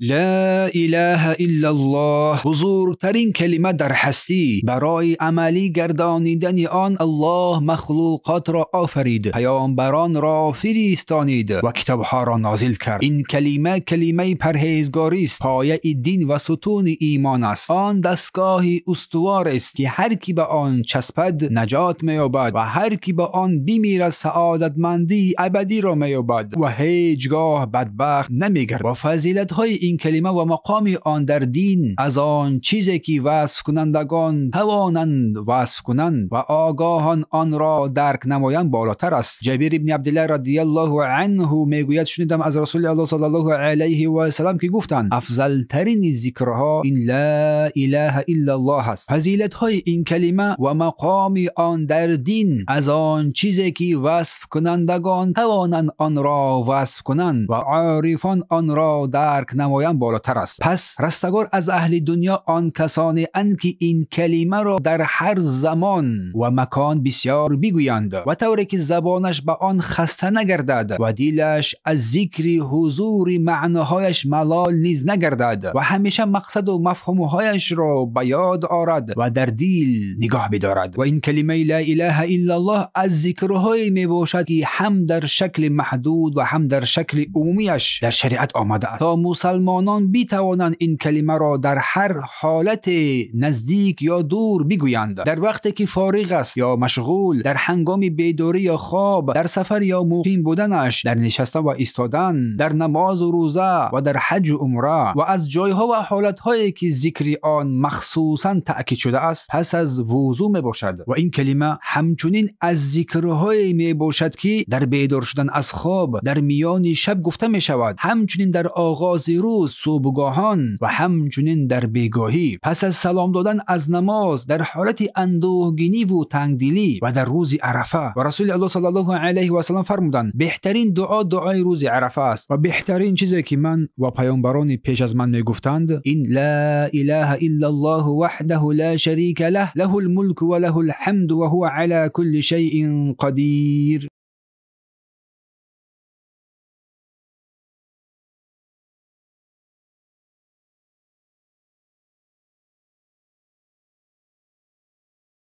لا اله الا الله بزرگترین کلمه در هستی. برای عملی گردانیدن آن الله مخلوقات را آفرید، پیامبران را فرستانید و کتابها را نازل کرد. این کلمه کلمه پرهیزگاری است، پایه دین و ستون ایمان است. آن دستگاهی استوار است که هر کی به آن چسبد نجات می‌یابد و هر کی به آن بمیرد سعادتمندی ابدی را می‌یابد و هیچگاه بدبخت نمی‌گردد. و فضیلت‌های این کلمه و مقام آن در دین از آن چیزی که وصف کنندگان توانند وصف کنند و آگاهان آن را درک نمایند بالاتر است. جابر ابن عبدالله رضی الله عنه میگوید شنیدم از رسول الله صلی الله علیه و سلم که گفتند افضل ترین ذکرها این لا اله الا الله است. فضیلت های این کلمه و مقام آن در دین از آن چیزی که وصف کنندگان توانند آن را وصف کنند و عارفان آن را درک نمایند بالاتر است. پس رستگار از اهل دنیا آن کسانی اند که این کلمه را در هر زمان و مکان بسیار بگویند و طوری که زبانش به آن خسته نگردد و دلش از ذکر حضور معناهایش ملال نیز نگردد و همیشه مقصد و مفهومهایش را به یاد آرد و در دل نگاه بدارد. و این کلمه لا اله الا الله از ذکرهای می باشد که هم در شکل محدود و هم در شکل عمومیش در شریعت آمده است تا مسلمانان بتوانند این کلمه را در هر حالت نزدیک یا دور بگویند، در وقتی که فارغ است یا مشغول، در هنگام بیداری یا خواب، در سفر یا مقیم بودنش، در نشستن و ایستادن، در نماز و روزه و در حج و عمره و از جایها و حالتهایی که ذکر آن مخصوصا تأکید شده است پس از وضو می باشد. و این کلمه همچنین از ذکرهایی می باشد که در بیدار شدن از خواب، در میان شب گفته می شود، همچنین در آغاز روز صبحگاهان و همچنین در بیگاهی، پس از سلام دادن از نماز، در حالت اندوهگینی و تنگدلی و در روز عرفه. و رسول الله صلی الله علیه و سلم فرمودند بهترین دعا دعای روز عرفه است و بهترین چیزی که من و پیامبران پیش از من میگفتند این لا اله الا الله وحده لا شریک له له الملك و له الحمد و هو على كل شيء قدیر.